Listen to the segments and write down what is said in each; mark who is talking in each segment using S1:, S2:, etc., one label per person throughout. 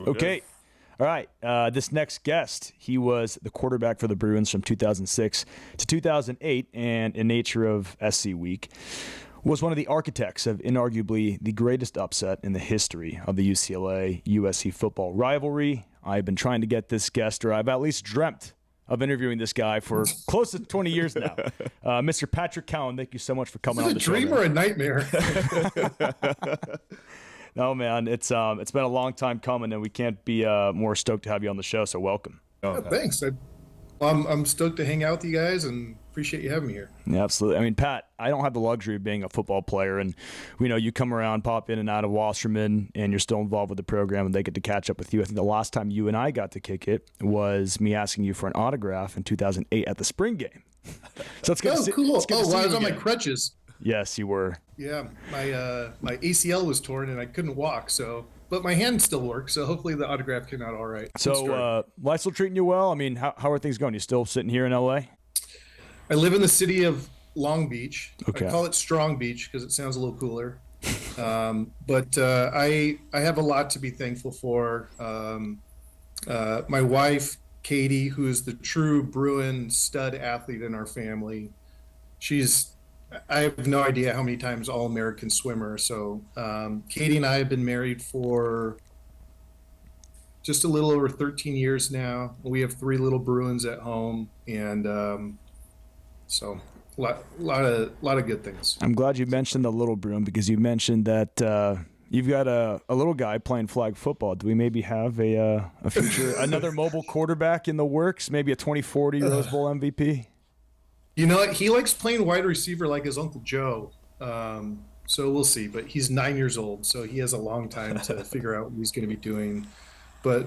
S1: Okay.
S2: Good.
S1: All right. This next guest, he was the quarterback for the Bruins from 2006 to 2008, and in nature of SC Week, was one of the architects of inarguably the greatest upset in the history of the UCLA-USC football rivalry. I've been trying to get this guest, or I've at least dreamt of interviewing this guy for close to 20 years now. Mr. Patrick Cowan, thank you so much for coming on the show.
S3: Is it a dream or a nightmare?
S1: No, man, it's been a long time coming, and we can't be more stoked to have you on the show. So welcome.
S3: Thanks. I'm stoked to hang out with you guys and appreciate you having me here.
S1: Yeah, absolutely. I mean, Pat, I don't have the luxury of being a football player, and we know you come around, pop in and out of Wasserman, and you're still involved with the program, and they get to catch up with you. I think the last time you and I got to kick it was me asking you for an autograph in 2008 at the spring game. So it's good.
S3: Cool. I was on my
S1: again.
S3: crutches.
S1: Yes, you were.
S3: Yeah, my ACL was torn and I couldn't walk, but my hand still works, so hopefully the autograph came out all right.
S1: So life still treating you well? I mean, how are things going? You still sitting here in LA?
S3: I live in the city of Long Beach.
S1: Okay.
S3: I call it Strong Beach because it sounds a little cooler. But I have a lot to be thankful for. My wife, Katie, who is the true Bruin stud athlete in our family, I have no idea how many times All-American swimmer. So Katie and I have been married for just a little over 13 years now. We have 3 little Bruins at home, and so a lot of good things.
S1: I'm glad you mentioned the little Bruin because you mentioned that you've got a little guy playing flag football. Do we maybe have a future another mobile quarterback in the works? Maybe a 2040 Rose Bowl MVP?
S3: You know what? He likes playing wide receiver like his Uncle Joe. So we'll see. But he's 9 years old, so he has a long time to figure out what he's going to be doing. But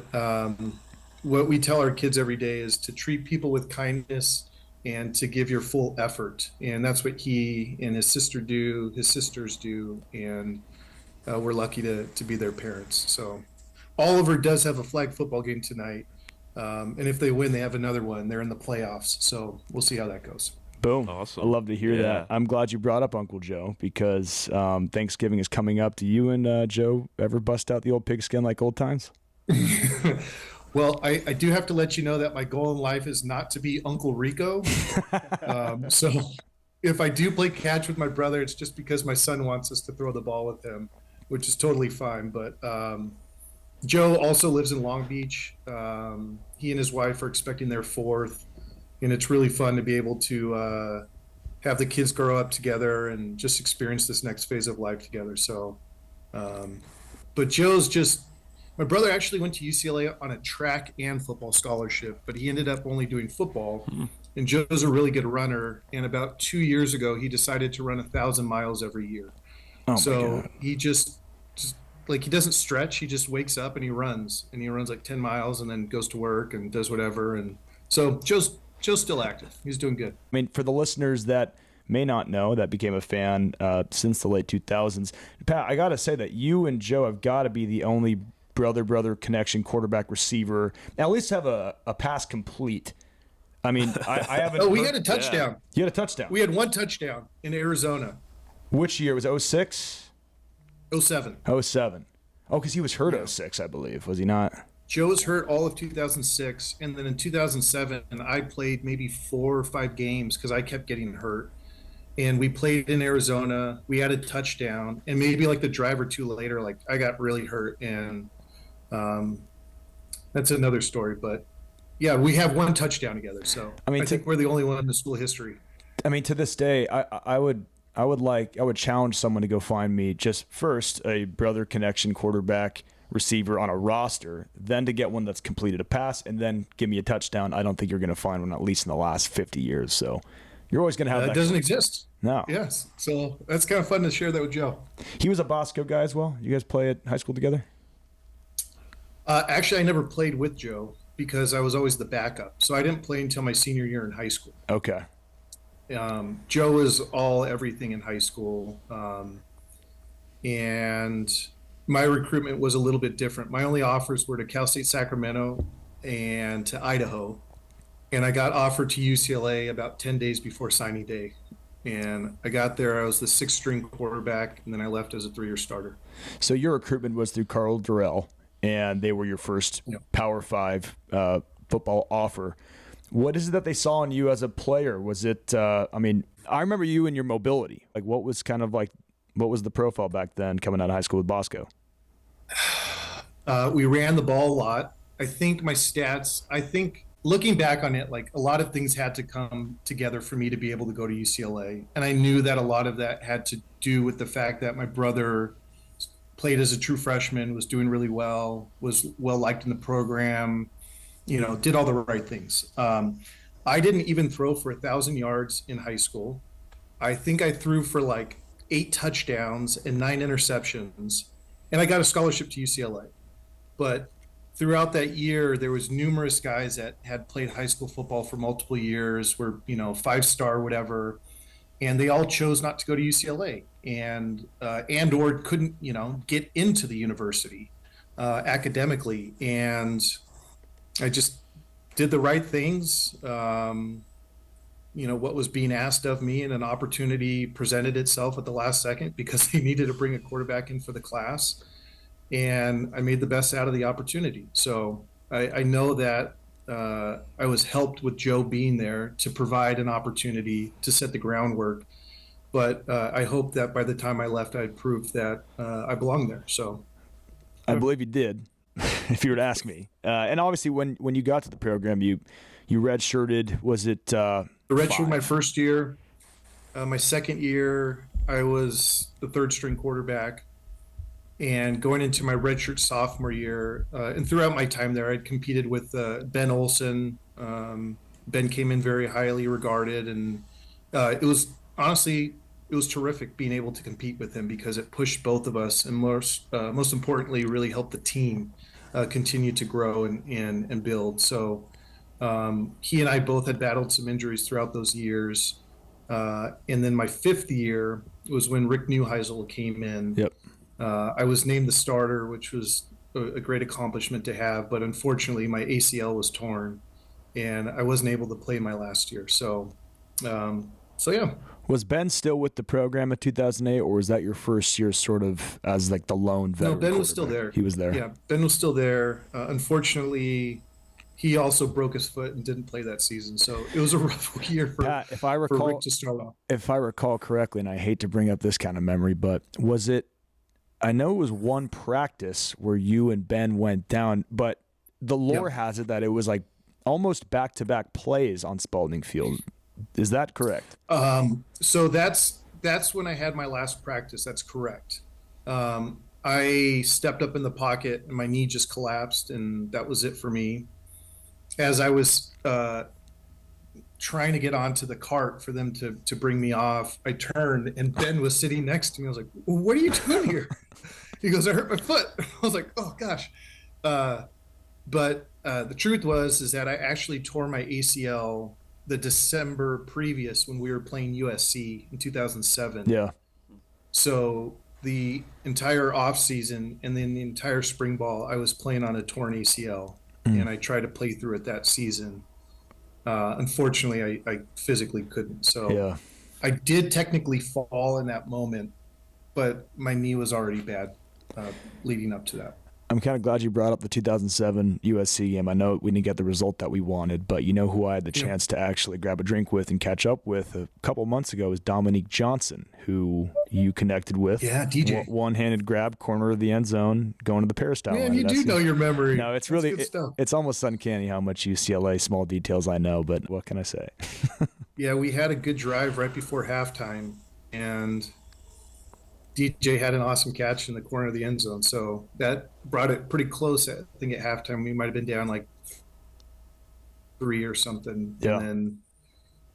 S3: what we tell our kids every day is to treat people with kindness and to give your full effort. And that's what he and his sisters do. And we're lucky to be their parents. So Oliver does have a flag football game tonight. And if they win, they have another one. They're in the playoffs, so we'll see how that goes.
S1: Boom.
S2: Awesome.
S1: I love to hear that. I'm glad you brought up Uncle Joe because Thanksgiving is coming up. Do you and Joe ever bust out the old pigskin like old times?
S3: Well, I do have to let you know that my goal in life is not to be Uncle Rico. So if I do play catch with my brother, it's just because my son wants us to throw the ball with him, which is totally fine. But Joe also lives in Long Beach. He and his wife are expecting their 4th, and it's really fun to be able to have the kids grow up together and just experience this next phase of life together. So, but my brother actually went to UCLA on a track and football scholarship, but he ended up only doing football. And Joe's a really good runner. And about 2 years ago, he decided to run 1,000 miles every year. So he just like he doesn't stretch. He just wakes up and he runs like 10 miles and then goes to work and does whatever. And so Joe's still active. He's doing good.
S1: I mean, for the listeners that may not know that became a fan since the late 2000s, Pat, I got to say that you and Joe have got to be the only brother connection quarterback receiver, at least have a pass complete. I mean, I haven't.
S3: We had a touchdown.
S1: Yeah. You had a touchdown.
S3: We had 1 touchdown in Arizona.
S1: Which year? Was it 06?
S3: 07.
S1: 07. Oh, because he was hurt 06, I believe. Was he not?
S3: Joe was hurt all of 2006. And then in 2007, I played maybe 4 or 5 games because I kept getting hurt. And we played in Arizona. We had a touchdown. And maybe like the drive or 2 later, like I got really hurt. And that's another story. But yeah, we have 1 touchdown together. So I think we're the only one in the school history.
S1: I mean, to this day, I would challenge someone to go find me just first a brother connection quarterback receiver on a roster, then to get one that's completed a pass, and then give me a touchdown. I don't think you're going to find one at least in the last 50 years. So you're always going to have that.
S3: It doesn't exist.
S1: No.
S3: Yes. So that's kind of fun to share that with Joe.
S1: He was a Bosco guy as well. You guys play at high school together?
S3: Actually, I never played with Joe because I was always the backup. So I didn't play until my senior year in high school.
S1: Okay.
S3: Joe was everything in high school. And my recruitment was a little bit different. My only offers were to Cal State Sacramento and to Idaho. And I got offered to UCLA about 10 days before signing day. And I got there, I was the 6th string quarterback, and then I left as a 3-year starter.
S1: So your recruitment was through Carl Durrell. and they were your first
S3: Yep.
S1: Power 5 football offer. What is it that they saw in you as a player? Was it, I remember you and your mobility. Like, what was the profile back then coming out of high school with Bosco?
S3: We ran the ball a lot. I think my stats, looking back on it, like a lot of things had to come together for me to be able to go to UCLA. And I knew that a lot of that had to do with the fact that my brother played as a true freshman, was doing really well, was well liked in the program, did all the right things. I didn't even throw for 1,000 yards in high school. I think I threw for like 8 touchdowns and 9 interceptions, and I got a scholarship to UCLA. But throughout that year, there was numerous guys that had played high school football for multiple years, were 5-star, whatever, and they all chose not to go to UCLA and or couldn't get into the university academically. And I just did the right things. What was being asked of me, and an opportunity presented itself at the last second because they needed to bring a quarterback in for the class. And I made the best out of the opportunity. So I know that I was helped with Joe being there to provide an opportunity to set the groundwork. But I hope that by the time I left, I'd proved that I belonged there. So
S1: I believe you did, if you were to ask me. And obviously, when you got to the program, you redshirted. Was it
S3: the redshirt my first year? My second year, I was the third string quarterback. And going into my redshirt sophomore year, and throughout my time there, I'd competed with Ben Olsen. Ben came in very highly regarded, and it was terrific being able to compete with him because it pushed both of us, and most importantly, really helped the team continue to grow and build. So he and I both had battled some injuries throughout those years. And then my fifth year was when Rick Neuheisel came in.
S1: Yep.
S3: I was named the starter, which was a great accomplishment to have, but unfortunately my ACL was torn and I wasn't able to play my last year. So yeah.
S1: Was Ben still with the program in 2008, or was that your first year sort of as like the lone veteran?
S3: No, Ben was still there.
S1: He was there.
S3: Yeah, Ben was still there. Unfortunately, he also broke his foot and didn't play that season. So it was a rough year for Rick to start off. If
S1: I recall correctly, and I hate to bring up this kind of memory, but I know it was one practice where you and Ben went down, but the lore has it that it was like almost back-to-back plays on Spalding Field. Is that correct?
S3: So that's when I had my last practice. That's correct. I stepped up in the pocket and my knee just collapsed, and that was it for me. As I was trying to get onto the cart for them to bring me off, I turned and Ben was sitting next to me. I was like, "What are you doing here?" He goes, "I hurt my foot." I was like, "Oh gosh." But the truth is that I actually tore my ACL the December previous when we were playing USC in 2007.
S1: Yeah.
S3: So the entire off season and then the entire spring ball, I was playing on a torn ACL, and I tried to play through it that season. Unfortunately, I physically couldn't. So I did technically fall in that moment, but my knee was already bad leading up to that.
S1: I'm kind of glad you brought up the 2007 USC game. I know we didn't get the result that we wanted, but you know who I had the chance to actually grab a drink with and catch up with a couple months ago is Dominique Johnson, who you connected with.
S3: Yeah, DJ.
S1: One-handed grab, corner of the end zone, going to the peristyle.
S3: Man, you do know your memory.
S1: No, it's really, it's almost uncanny how much UCLA small details I know, but what can I say?
S3: Yeah, we had a good drive right before halftime, and DJ had an awesome catch in the corner of the end zone. So that brought it pretty close. I think at halftime we might have been down like 3 or something.
S1: Yeah.
S3: And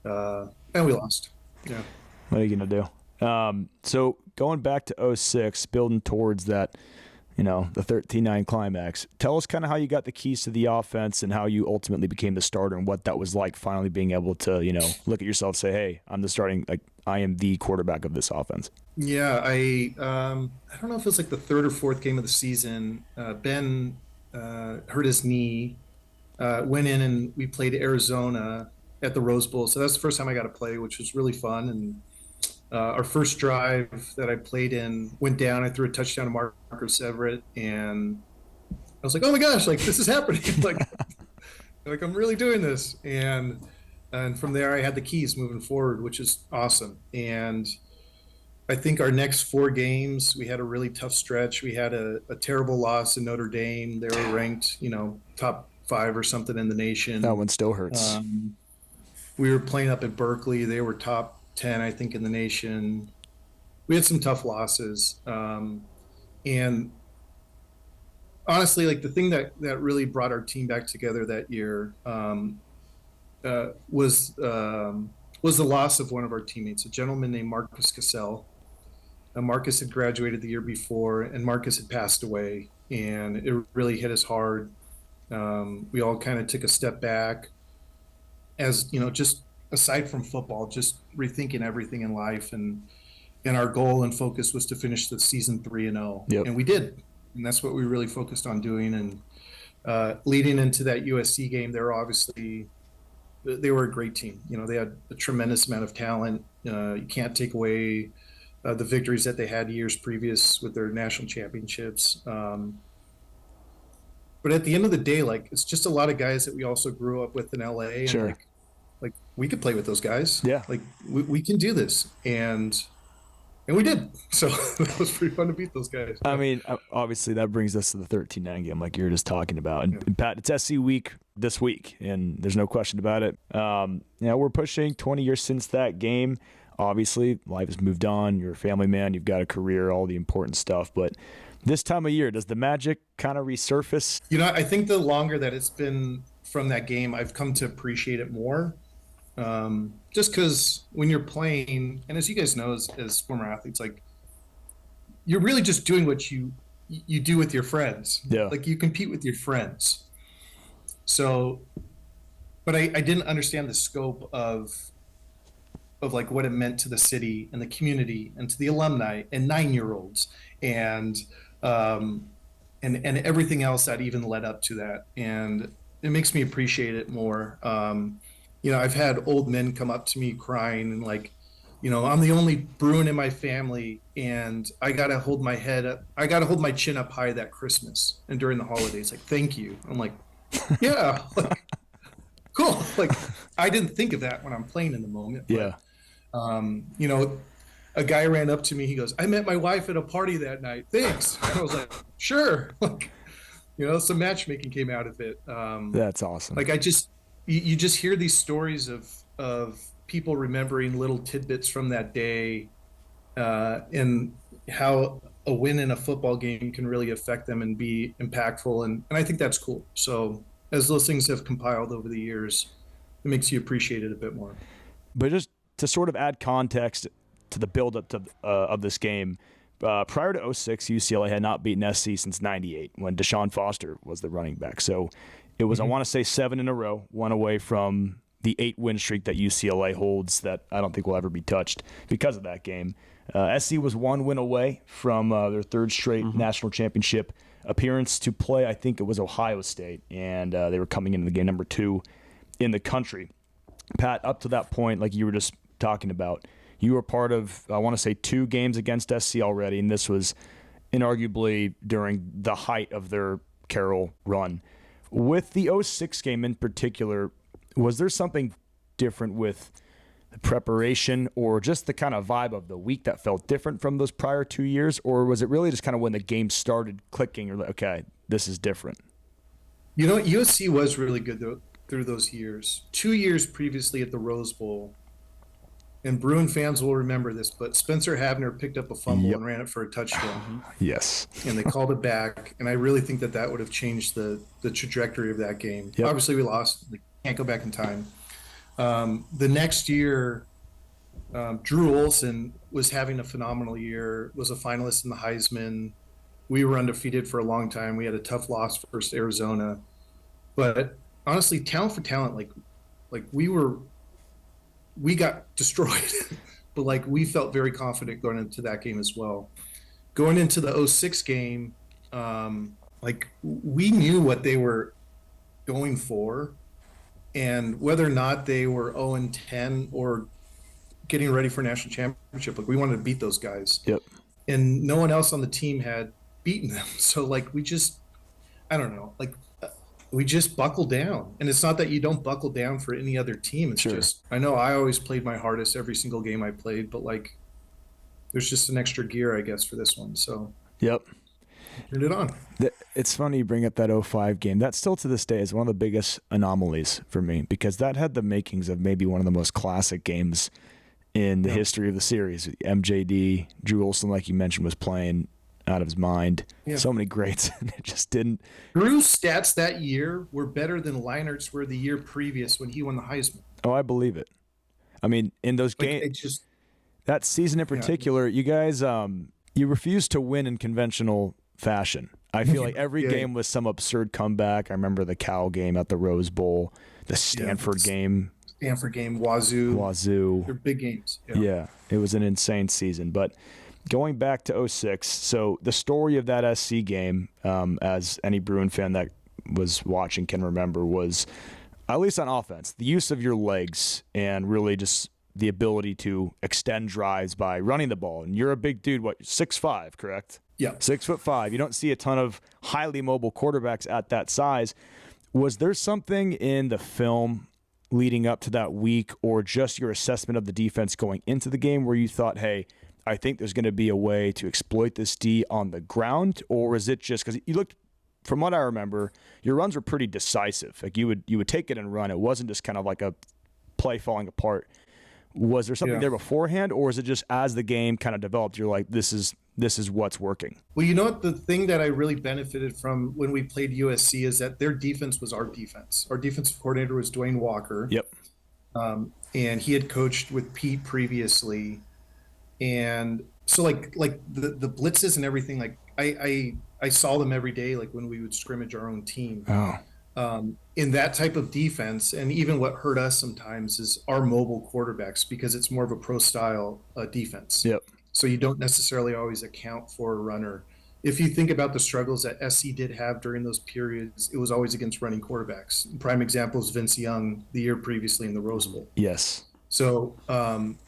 S3: we lost. Yeah.
S1: What are you going to do? So going back to 2006, building towards that, the 13-9 climax, tell us kind of how you got the keys to the offense and how you ultimately became the starter and what that was like finally being able to, look at yourself and say, hey, I'm the starting, like I am the quarterback of this offense.
S3: Yeah, I don't know if it was like the third or fourth game of the season. Ben hurt his knee, went in and we played Arizona at the Rose Bowl. So that's the first time I got to play, which was really fun. And our first drive that I played in went down. I threw a touchdown to Marcus Everett, and was like, oh my gosh, like this is happening. like I'm really doing this. And from there I had the keys moving forward, which is awesome. And I think our next 4 games, we had a really tough stretch. We had a terrible loss in Notre Dame. They were ranked, top 5 or something in the nation.
S1: That one still hurts.
S3: We were playing up at Berkeley. They were top 10, I think, in the nation. We had some tough losses. And honestly, like the thing that really brought our team back together that year was the loss of one of our teammates, a gentleman named Marcus Cassell. Marcus had graduated the year before, and Marcus had passed away, and it really hit us hard. We all kind of took a step back as, just aside from football, just rethinking everything in life. And our goal and focus was to finish the season 3-0.
S1: Yep.
S3: And we did. And that's what we really focused on doing. And leading into that USC game, they were a great team. They had a tremendous amount of talent. You can't take away the victories that they had years previous with their national championships. But at the end of the day, like, it's just a lot of guys that we also grew up with in LA. And
S1: Sure.
S3: like we could play with those guys.
S1: Yeah.
S3: Like we can do this. And we did. So that was pretty fun to beat those guys.
S1: I mean, obviously that brings us to the 13-9 game like you were just talking about. And Pat, it's SC week this week, and there's no question about it. We're pushing 20 years since that game. Obviously, life has moved on. You're a family man. You've got a career, all the important stuff. But this time of year, does the magic kind of resurface?
S3: I think the longer that it's been from that game, I've come to appreciate it more. Just because when you're playing, and as you guys know, as former athletes, like, you're really just doing what you do with your friends.
S1: Yeah.
S3: Like, you compete with your friends. So, but I didn't understand the scope of like what it meant to the city and the community and to the alumni and 9-year-olds and everything else that even led up to that. And it makes me appreciate it more. I've had old men come up to me crying and like, I'm the only Bruin in my family, and I got to hold my head up. I got to hold my chin up high that Christmas and during the holidays. Like, thank you. I'm like, yeah, like, cool. Like, I didn't think of that when I'm playing in the moment. But,
S1: Yeah.
S3: A guy ran up to me. He goes, I met my wife at a party that night. Thanks. And I was like, sure. Like, some matchmaking came out of it.
S1: That's awesome.
S3: Like, you just hear these stories of people remembering little tidbits from that day, and how a win in a football game can really affect them and be impactful. And I think that's cool. So as those things have compiled over the years, it makes you appreciate it a bit more.
S1: But just to sort of add context to the build-up to of this game, prior to 2006, UCLA had not beaten SC since 98 when Deshaun Foster was the running back. So it was, I want to say, 7 in a row, one away from the 8-win streak that UCLA holds that I don't think will ever be touched because of that game. SC was 1 win away from their 3rd straight national championship appearance to play. I think it was Ohio State, and they were coming into the game number 2 in the country. Pat, up to that point, like you were just talking about, you were part of, I want to say, 2 games against SC already, and this was inarguably during the height of their Carroll run. With the 2006 game in particular, was there something different with the preparation or just the kind of vibe of the week that felt different from those prior 2 years? Or was it really just kind of when the game started clicking, you're like, okay, this is different?
S3: USC was really good through those years. 2 years previously at the Rose Bowl, and Bruin fans will remember this, but Spencer Havner picked up a fumble and ran it for a touchdown.
S1: Yes.
S3: And they called it back, and I really think that would have changed the trajectory of that game.
S1: Yep.
S3: Obviously, we lost. We can't go back in time. The next year, Drew Olson was having a phenomenal year, was a finalist in the Heisman. We were undefeated for a long time. We had a tough loss versus Arizona. But honestly, talent for talent, like we got destroyed, but like we felt very confident going into that game as well. Going into the 2006 game, like we knew what they were going for, and whether or not they were 0-10 or getting ready for national championship, like we wanted to beat those guys.
S1: Yep.
S3: And no one else on the team had beaten them. So like we I don't know, like we just buckle down. And it's not that you don't buckle down for any other team. It's just, I know I always played my hardest every single game I played, but like there's just an extra gear, I guess, for this one. So
S1: yep.
S3: Turned it on.
S1: It's funny you bring up that '05 game. That still to this day is one of the biggest anomalies for me because that had the makings of maybe one of the most classic games in the history of the series. MJD, Drew Olson, like you mentioned, was playing out of his mind. Yeah. So many greats, and it just didn't.
S3: Drew's stats that year were better than Leinert's were the year previous when he won the Heisman.
S1: Oh, I believe it. I mean, in those games, that season in particular, you guys, you refused to win in conventional fashion. I feel like every game was some absurd comeback. I remember the Cal game at the Rose Bowl, the Stanford game. Wazoo.
S3: They're big games.
S1: Yeah, it was an insane season. But going back to '06, so the story of that SC game, as any Bruin fan that was watching can remember, was, at least on offense, the use of your legs and really just the ability to extend drives by running the ball. And you're a big dude, 6'5", correct?
S3: Yeah.
S1: 6'5". You don't see a ton of highly mobile quarterbacks at that size. Was there something in the film leading up to that week or just your assessment of the defense going into the game where you thought, hey, I think there's going to be a way to exploit this D on the ground? Or is it just because you looked, from what I remember, your runs were pretty decisive. Like you would take it and run. It wasn't just kind of like a play falling apart. Was there something there beforehand, or is it just as the game kind of developed, you're like, this is what's working?
S3: Well, you know what? The thing that I really benefited from when we played USC is that their defense was our defense. Our defensive coordinator was Dwayne Walker.
S1: Yep.
S3: And he had coached with Pete previously. And so like the blitzes and everything, like I saw them every day, like when we would scrimmage our own team.
S1: Oh.
S3: In that type of defense, and even what hurt us sometimes is our mobile quarterbacks, because it's more of a pro style defense.
S1: Yep.
S3: So you don't necessarily always account for a runner. If you think about the struggles that SC did have during those periods, it was always against running quarterbacks. Prime example is Vince Young the year previously in the Rose Bowl.
S1: Yes.
S3: So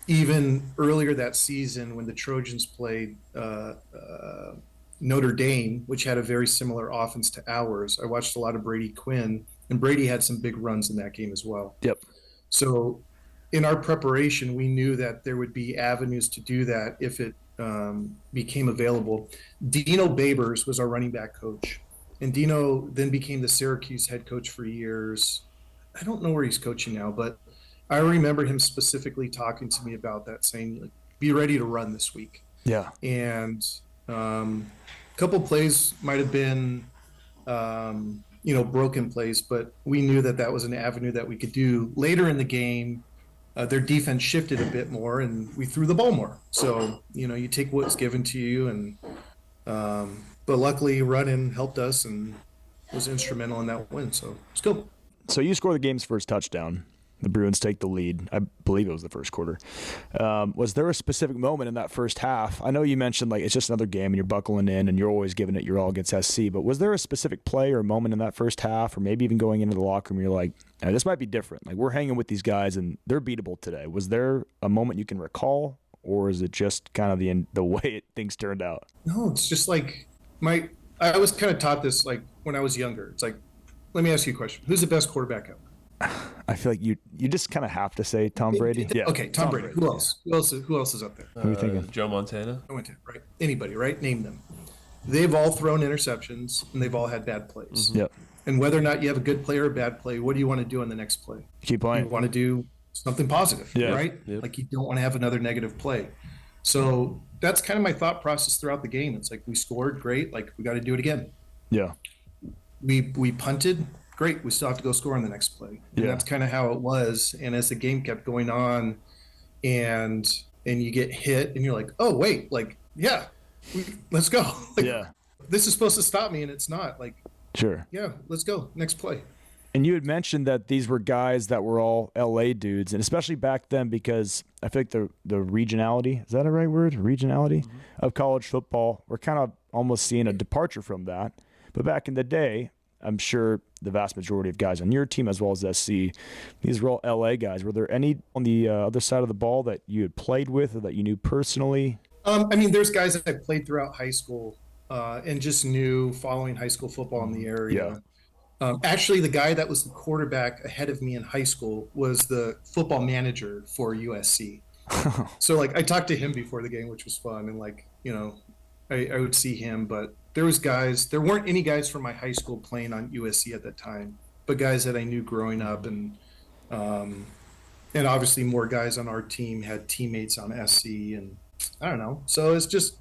S3: even earlier that season when the Trojans played Notre Dame, which had a very similar offense to ours, I watched a lot of Brady Quinn, and Brady had some big runs in that game as well.
S1: Yep.
S3: So in our preparation, we knew that there would be avenues to do that if it became available. Dino Babers was our running back coach, and Dino then became the Syracuse head coach for years. I don't know where he's coaching now, but I remember him specifically talking to me about that, saying, like, be ready to run this week.
S1: Yeah.
S3: And a couple plays might have been, broken plays, but we knew that was an avenue that we could do. Later in the game, their defense shifted a bit more, and we threw the ball more. So, you take what's given to you, and but luckily running helped us and was instrumental in that win. So let's go.
S1: So you score the game's first touchdown. The Bruins take the lead. I believe it was the first quarter. Was there a specific moment in that first half? I know you mentioned like it's just another game and you're buckling in and you're always giving it your all against SC, but was there a specific play or moment in that first half, or maybe even going into the locker room, you're like, this might be different. Like we're hanging with these guys and they're beatable today. Was there a moment you can recall, or is it just kind of the way things turned out?
S3: No, it's just like I was kind of taught this like when I was younger. It's like, let me ask you a question. Who's the best quarterback out?
S1: I feel like you just kind of have to say Tom Brady.
S3: Yeah. Okay, Tom Brady. Who else? Who else is up there?
S1: Who are you thinking?
S2: Joe Montana.
S3: Right. Anybody, right? Name them. They've all thrown interceptions and they've all had bad plays.
S1: Mm-hmm. Yep.
S3: And whether or not you have a good play or a bad play, what do you want to do on the next play?
S1: Keep playing.
S3: You want to do something positive, right?
S2: Yep.
S3: Like you don't want to have another negative play. So that's kind of my thought process throughout the game. It's like we scored, great. Like we got to do it again.
S1: Yeah.
S3: We punted. Great, we still have to go score on the next play. And that's kind of how it was. And as the game kept going on and you get hit and you're like, oh, wait, like, let's go. Like, this is supposed to stop me and it's not. Like,
S1: sure.
S3: Yeah, let's go. Next play.
S1: And you had mentioned that these were guys that were all LA dudes, and especially back then because I think the regionality, is that a right word? Regionality of college football, we're kind of almost seeing a departure from that. But back in the day, I'm sure the vast majority of guys on your team as well as SC, these were all LA guys. Were there any on the other side of the ball that you had played with or that you knew personally?
S3: I mean, there's guys that I played throughout high school and just knew following high school football in the area. Actually, the guy that was the quarterback ahead of me in high school was the football manager for USC. So like I talked to him before the game, which was fun. And like, I would see him, but there weren't any guys from my high school playing on USC at that time, but guys that I knew growing up. And obviously more guys on our team had teammates on SC, and I don't know. So it's just,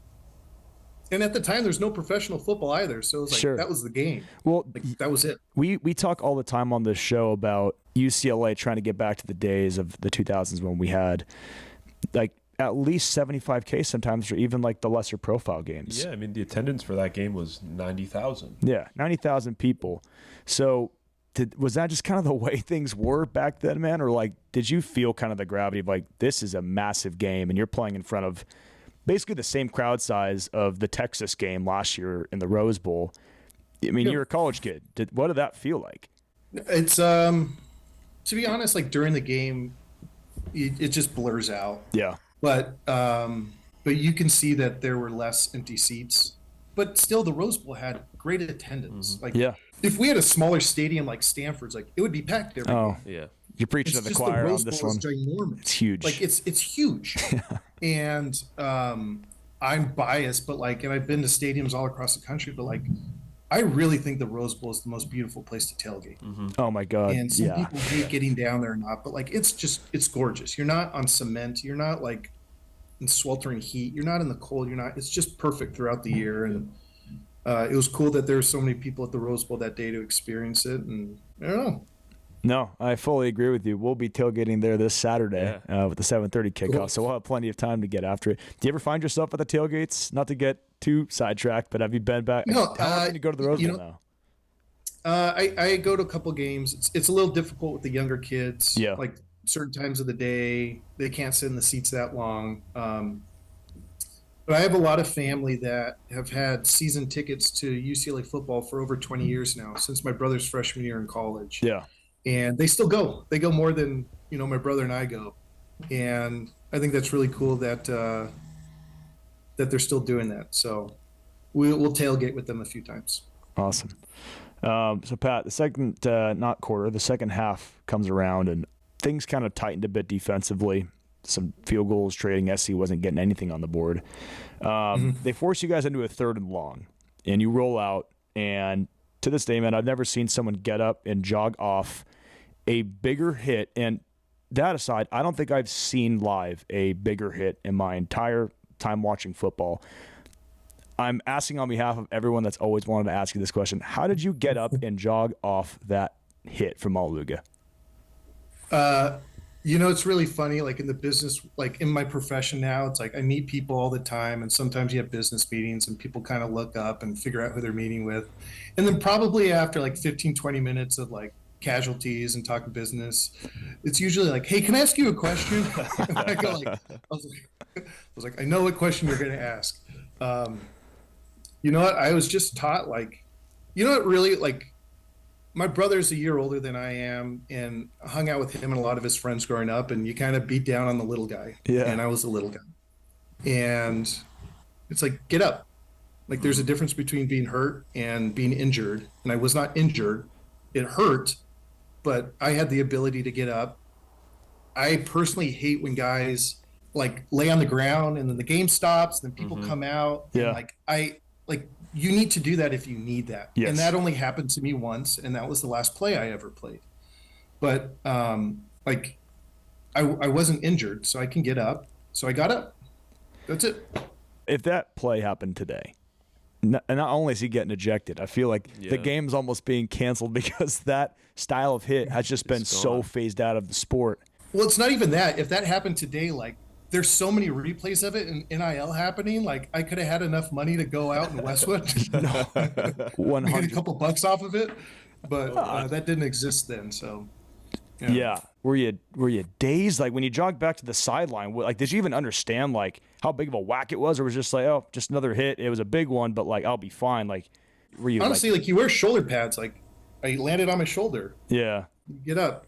S3: and at the time, there's no professional football either. So it was like, that was the game.
S1: Well,
S3: like, that was it.
S1: We talk all the time on this show about UCLA trying to get back to the days of the 2000s when we had like at least 75K sometimes for even like the lesser profile games.
S2: Yeah, I mean, the attendance for that game was 90,000.
S1: Yeah, 90,000 people. So was that just kind of the way things were back then, man? Or like, did you feel kind of the gravity of like, this is a massive game and you're playing in front of basically the same crowd size of the Texas game last year in the Rose Bowl? I mean, you're a college kid. What did that feel like?
S3: It's to be honest, like during the game, it just blurs out.
S1: Yeah.
S3: But you can see that there were less empty seats. But still, the Rose Bowl had great attendance. Like, if we had a smaller stadium like Stanford's, like it would be packed every game.
S2: Yeah.
S1: You're preaching to the choir on this one.
S3: Ginormous.
S1: It's huge.
S3: Like it's huge. And I'm biased, but like, and I've been to stadiums all across the country, but like, I really think the Rose Bowl is the most beautiful place to tailgate.
S1: Oh my God.
S3: And some people hate getting down there or not, but like, it's gorgeous. You're not on cement. You're not like in sweltering heat. You're not in the cold. It's just perfect throughout the year. And it was cool that there were so many people at the Rose Bowl that day to experience it. And I don't know.
S1: No, I fully agree with you. We'll be tailgating there this Saturday with the 7:30 kickoff, so we'll have plenty of time to get after it. Do you ever find yourself at the tailgates? Not to get too sidetracked, but have you been back?
S3: No,
S1: how often do you go to the Rose Bowl now?
S3: I go to a couple games. It's a little difficult with the younger kids.
S1: Yeah.
S3: Like certain times of the day, they can't sit in the seats that long. But I have a lot of family that have had season tickets to UCLA football for over 20 years now, since my brother's freshman year in college.
S1: Yeah.
S3: And they still go. They go more than my brother and I go, and I think that's really cool that they're still doing that. So we'll tailgate with them a few times.
S1: Awesome. So Pat, the second the second half comes around and things kind of tightened a bit defensively. Some field goals, trading. SC wasn't getting anything on the board. They force you guys into a 3rd and long, and you roll out. And to this day, man, I've never seen someone get up and jog off a bigger hit. And that aside, I don't think I've seen live a bigger hit in my entire time watching football. I'm asking on behalf of everyone that's always wanted to ask you this question. How did you get up and jog off that hit from Maluga?
S3: It's really funny, like in the business, like in my profession now, it's like I meet people all the time, and sometimes you have business meetings and people kind of look up and figure out who they're meeting with. And then probably after like 15, 20 minutes of like casualties and talking business, it's usually like, hey, can I ask you a question? And I go like, I was like, I know what question you're going to ask. You know what? I was just taught like, really like, my brother's a year older than I am, and I hung out with him and a lot of his friends growing up, and you kind of beat down on the little guy.
S1: Yeah.
S3: And I was the little guy. And it's like, get up. Like there's a difference between being hurt and being injured. And I was not injured. It hurt, but I had the ability to get up. I personally hate when guys like lay on the ground and then the game stops and then people come out.
S1: Yeah.
S3: And you need to do that if you need that.
S1: Yes.
S3: And that only happened to me once, and that was the last play I ever played. But I wasn't injured, so I can get up. So I got up. That's it.
S1: If that play happened today, not only is he getting ejected, I feel like the game's almost being canceled because that style of hit has just been so phased out of the sport.
S3: Well, it's not even that. If that happened today, like, there's so many replays of it and NIL happening. Like I could have had enough money to go out in Westwood, get a couple bucks off of it, but that didn't exist then. So,
S1: yeah. Were you dazed? Like when you jogged back to the sideline, like did you even understand like how big of a whack it was, or was it just like, oh, just another hit? It was a big one, but like I'll be fine. Like, were you
S3: honestly like you wear shoulder pads? Like I landed on my shoulder.
S1: Yeah.
S3: Get up.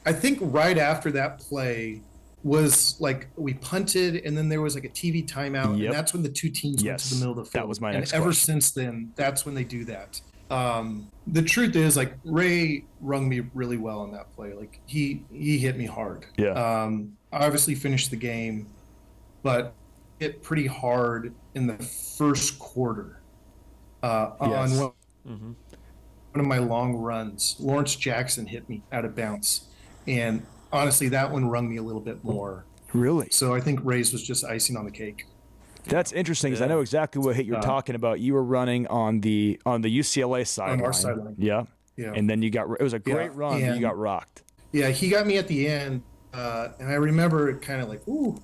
S3: I think right after that play, was like we punted, and then there was like a TV timeout, and that's when the two teams went to the middle of the field.
S1: That was my next
S3: question. Ever
S1: question.
S3: since then, that's when they do that. The truth is, like, Ray rung me really well on that play. Like he hit me hard.
S1: Yeah.
S3: I obviously finished the game, but hit pretty hard in the first quarter. On one of my long runs, Lawrence Jackson hit me out of bounds, and honestly, that one rung me a little bit more.
S1: Really?
S3: So I think Ray's was just icing on the cake.
S1: That's interesting because I know exactly what hit you're talking about. You were running on the UCLA sideline.
S3: On our sideline.
S1: Yeah. And then it was a great run, but you got rocked.
S3: Yeah, he got me at the end, and I remember it kind of like, ooh.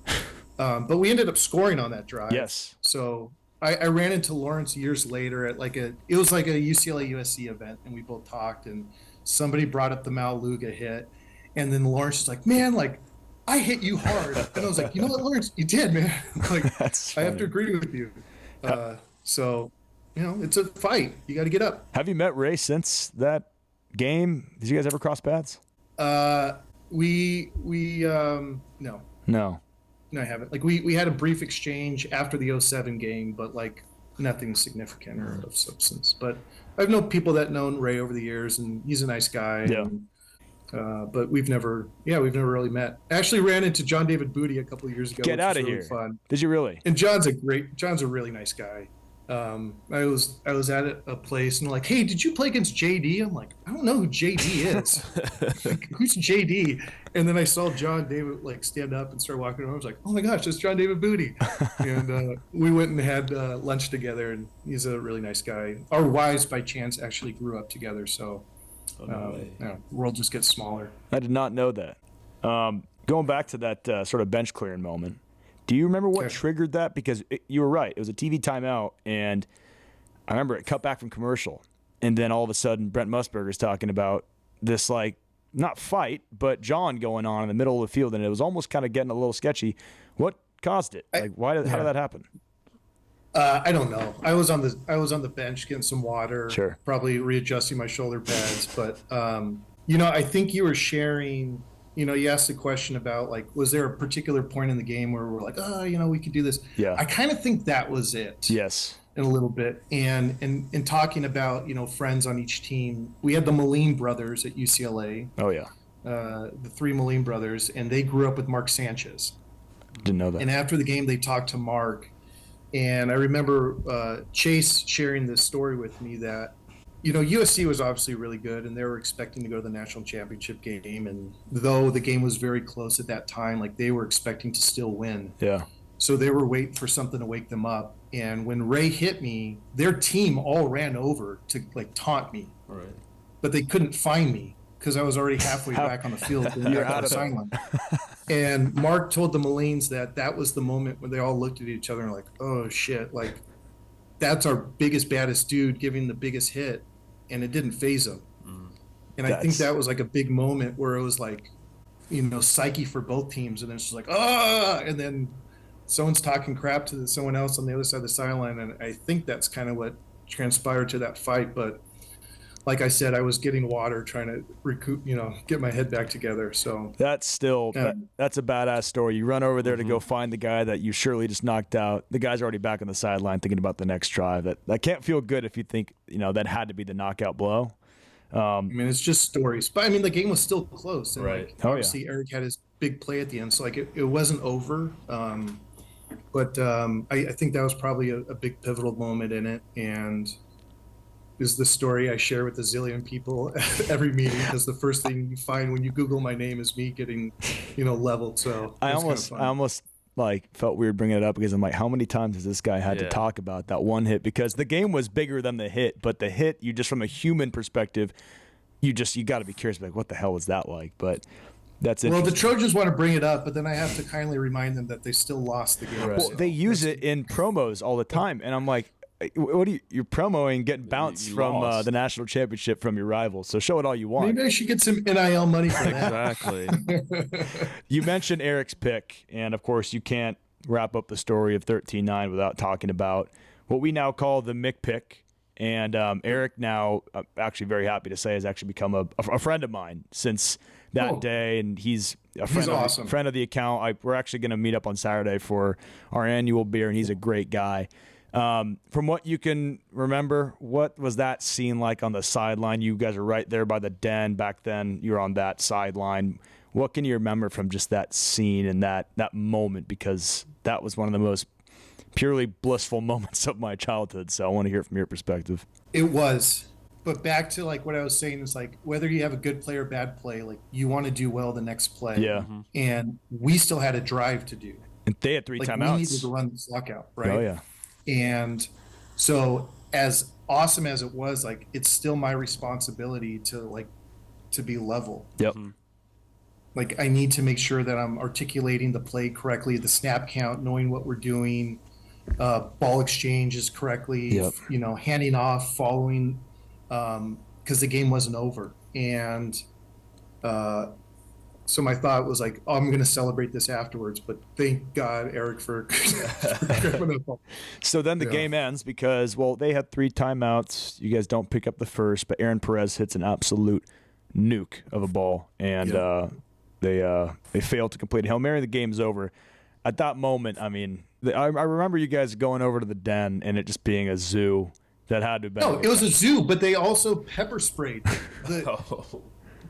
S3: But we ended up scoring on that drive.
S1: Yes.
S3: So I ran into Lawrence years later at it was like a UCLA USC event, and we both talked, and somebody brought up the Maluga hit, and then Lawrence was like, man, like, I hit you hard. And I was like, you know what, Lawrence, you did, man. Like, I have to agree with you. So, it's a fight. You got to get up.
S1: Have you met Ray since that game? Did you guys ever cross paths?
S3: No.
S1: No,
S3: I haven't. Like, we had a brief exchange after the 07 game, but like nothing significant or of substance. But I've known people that known Ray over the years, and he's a nice guy.
S1: Yeah.
S3: But we've never really met. Actually ran into John David Booty a couple of years ago.
S1: Get out of here.
S3: Fun.
S1: Did you really?
S3: And John's a really nice guy. I was at a place and like, hey, did you play against JD? I'm like, I don't know who JD is. Like, who's JD? And then I saw John David like stand up and start walking around. I was like, oh my gosh, that's John David Booty. And we went and had lunch together, and he's a really nice guy. Our wives by chance actually grew up together, so the world just gets smaller.
S1: I did not know that. Going back to that sort of bench clearing moment, do you remember what triggered that? Because you were right. It was a TV timeout, and I remember it cut back from commercial. And then all of a sudden, Brent Musburger's talking about this, like, not fight, but John going on in the middle of the field, and it was almost kind of getting a little sketchy. What caused it? Like, how did that happen?
S3: I don't know. I was on the bench getting some water, probably readjusting my shoulder pads. But I think you were sharing. You asked the question about like, was there a particular point in the game where we're like, we could do this?
S1: Yeah.
S3: I kind of think that was it.
S1: Yes.
S3: In a little bit, and in talking about friends on each team, we had the Moline brothers at UCLA.
S1: Oh yeah.
S3: The three Moline brothers, and they grew up with Mark Sanchez.
S1: Didn't know that.
S3: And after the game, they talked to Mark. And I remember Chase sharing this story with me that, USC was obviously really good, and they were expecting to go to the national championship game. And though the game was very close at that time, like they were expecting to still win.
S1: Yeah.
S3: So they were waiting for something to wake them up. And when Ray hit me, their team all ran over to like taunt me.
S2: Right.
S3: But they couldn't find me because I was already halfway back on the field.
S1: You're out of
S3: sideline. And Mark told the Molines that was the moment when they all looked at each other and like, oh shit, like that's our biggest, baddest dude giving the biggest hit, and it didn't faze him. And I think that was like a big moment where it was like, psyche for both teams, and then it's just like, and then someone's talking crap to someone else on the other side of the sideline, and I think that's kind of what transpired to that fight. But like I said, I was getting water, trying to recoup, get my head back together. So
S1: that's still that's a badass story. You run over there to go find the guy that you surely just knocked out. The guy's already back on the sideline thinking about the next drive. That can't feel good if you think that had to be the knockout blow.
S3: I mean, it's just stories, but I mean, the game was still close. And
S2: right.
S3: Like, obviously, Eric had his big play at the end, so like it wasn't over. But I think that was probably a big pivotal moment in it, and is the story I share with a zillion people at every meeting, because the first thing you find when you Google my name is me getting, leveled. So
S1: I almost like felt weird bringing it up, because I'm like, how many times has this guy had to talk about that one hit? Because the game was bigger than the hit, but the hit, you just from a human perspective, you got to be curious, like, what the hell was that like? But that's it.
S3: Well, the Trojans want to bring it up, but then I have to kindly remind them that they still lost the game.
S2: Right.
S1: Well, they use it in promos all the time, and I'm like, what are you're promoing getting bounced from the national championship from your rivals, so show it all you want.
S3: Maybe I should get some NIL money for that.
S2: Exactly.
S1: You mentioned Eric's pick, and of course you can't wrap up the story of 13-9 without talking about what we now call the Mick pick. And Eric now, I'm actually very happy to say, has actually become a friend of mine since that day. And he's a friend,
S3: awesome.
S1: Friend of the account. We're actually going to meet up on Saturday for our annual beer, and he's a great guy. From what you can remember, what was that scene like on the sideline? You guys are right there by the den. Back then, you were on that sideline. What can you remember from just that scene and that moment? Because that was one of the most purely blissful moments of my childhood. So I want to hear it from your perspective.
S3: It was. But back to like what I was saying is like whether you have a good play or bad play, like you want to do well the next play.
S1: Yeah.
S3: And we still had a drive to do.
S1: And they had 3 timeouts.
S3: We needed to run this lockout, right?
S1: Oh, yeah.
S3: And so as awesome as it was, like it's still my responsibility to be level.
S1: Yep.
S3: Like I need to make sure that I'm articulating the play correctly, the snap count, knowing what we're doing, ball exchanges correctly,
S1: Yep.
S3: Handing off, following, because the game wasn't over. And so my thought was like, I'm going to celebrate this afterwards, but thank God, Eric, for
S1: So then the game ends because, they had 3 timeouts. You guys don't pick up the first, but Aaron Perez hits an absolute nuke of a ball, and they failed to complete a Hail Mary. The game's over. At that moment, I mean, I remember you guys going over to the den and it just being a zoo that had to be.
S3: No, it was a zoo, but they also pepper sprayed.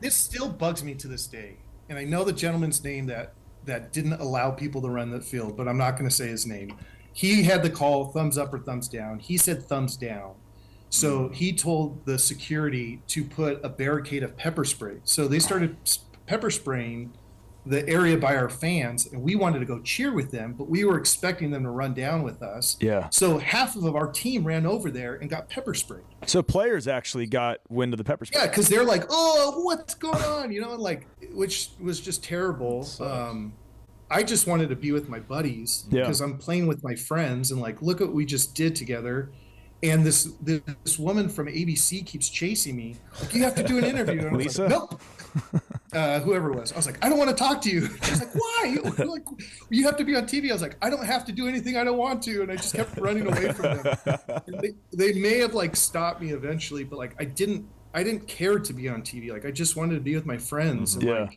S3: This still bugs me to this day. And I know the gentleman's name that didn't allow people to run the field, but I'm not going to say his name. He had the call, thumbs up or thumbs down. He said thumbs down. So he told the security to put a barricade of pepper spray. So they started pepper spraying the area by our fans, and we wanted to go cheer with them, but we were expecting them to run down with us.
S1: Yeah.
S3: So half of our team ran over there and got pepper sprayed.
S1: So players actually got wind of the pepper spray.
S3: Yeah, because they're like, "Oh, what's going on?" Which was just terrible. I just wanted to be with my buddies because I'm playing with my friends, and like, look what we just did together. And this woman from ABC keeps chasing me. Like, you have to do an interview. And I was
S1: Lisa?
S3: like, nope. Whoever it was. I was like, I don't want to talk to you. She's like, why? Like, you have to be on TV. I was like, I don't have to do anything I don't want to. And I just kept running away from them. And they may have like stopped me eventually, but like I didn't care to be on TV. Like I just wanted to be with my friends. And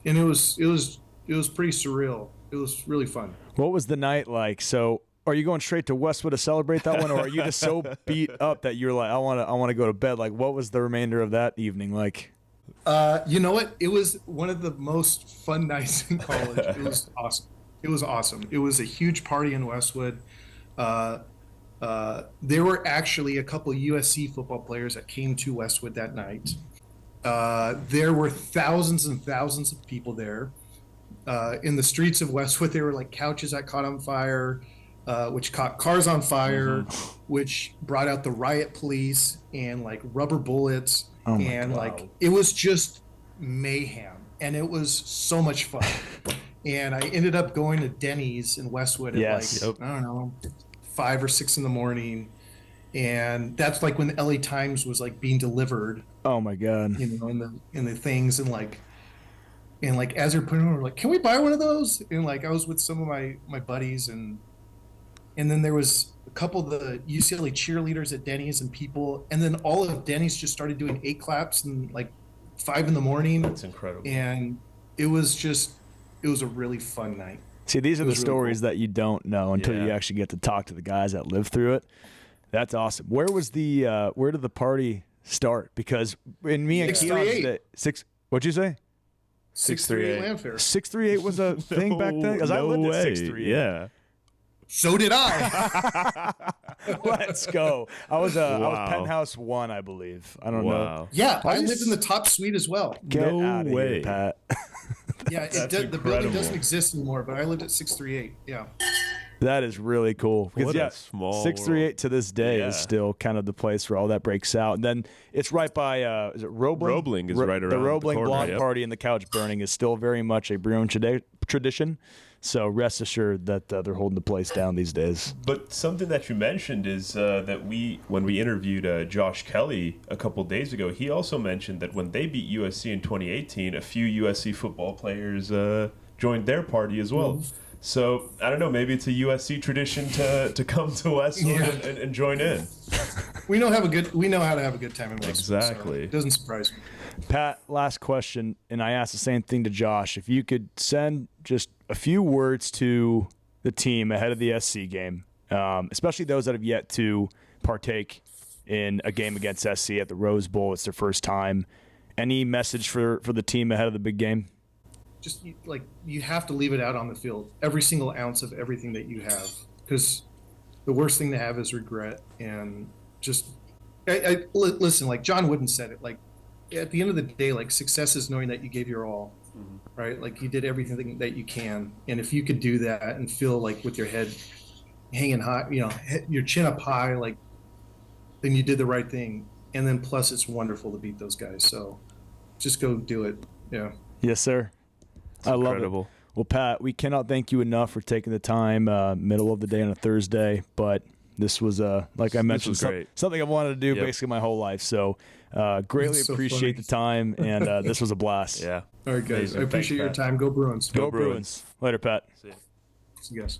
S3: and it was pretty surreal. It was really fun.
S1: What was the night like? So are you going straight to Westwood to celebrate that one, or are you just so beat up that you're like, I want to go to bed? Like, what was the remainder of that evening like?
S3: You know what? It was one of the most fun nights in college. It was awesome. It was a huge party in Westwood. There were actually a couple of USC football players that came to Westwood that night. There were thousands and thousands of people there. In the streets of Westwood, there were like couches that caught on fire, which caught cars on fire, which brought out the riot police and like rubber bullets. And like it was just mayhem, and it was so much fun. And I ended up going to Denny's in Westwood at I don't know, 5 or 6 in the morning, and that's like when the LA Times was like being delivered.
S1: Oh my God!
S3: In the things, and like as they're putting it over, like, can we buy one of those? And like I was with some of my buddies, and then there was a couple of the UCLA cheerleaders at Denny's and people, and then all of Denny's just started doing 8 claps and like 5 in the morning.
S2: That's incredible.
S3: And it was a really fun night.
S1: See, these are the stories that you don't know until you actually get to talk to the guys that live through it. That's awesome. Where did the party start? Because in me and Kian, what'd you say?
S3: 638 Landfair.
S1: 638 was a thing back then? Because I lived at 638.
S2: Yeah.
S3: So did I.
S1: Let's go. I was penthouse 1, I believe. I don't know.
S3: Yeah, I lived in the top suite as well.
S1: Get out of here, Pat.
S3: Yeah, the building doesn't exist anymore, but I lived at 638. Yeah.
S1: That is really cool. Because,
S2: a small
S1: 638
S2: world.
S1: To this day is still kind of the place where all that breaks out. And then it's right by, is it Roebling?
S2: Roebling is right around
S1: the Roebling
S2: corner,
S1: block party and the couch burning is still very much a Bruin tradition. So rest assured that they're holding the place down these days.
S2: But something that you mentioned is that when we interviewed Josh Kelly a couple days ago, he also mentioned that when they beat USC in 2018, a few USC football players joined their party as well. So I don't know. Maybe it's a USC tradition to come to Westwood and join in.
S3: We know how to have a good time in Westwood.
S2: Exactly.
S3: So it doesn't surprise me.
S1: Pat, last question, and I asked the same thing to Josh. If you could send just a few words to the team ahead of the SC game, especially those that have yet to partake in a game against SC at the Rose Bowl, it's their first time. Any message for the team ahead of the big game?
S3: Just you have to leave it out on the field, every single ounce of everything that you have, because the worst thing to have is regret. And just listen, like John Wooden said it, like at the end of the day, like success is knowing that you gave your all, right? Like you did everything that you can, and if you could do that and feel like with your head hanging high, your chin up high, like then you did the right thing. And then plus it's wonderful to beat those guys. So just go do it. Yeah.
S1: Yes, sir. I love it. Well, Pat, we cannot thank you enough for taking the time, middle of the day on a Thursday. But this was, like I mentioned, something I've wanted to do basically my whole life. So greatly appreciate the time, and this was a blast.
S2: Yeah.
S3: All right, guys. I appreciate your time. Go Bruins.
S1: Go Bruins. Later, Pat.
S2: See you.
S3: See you guys.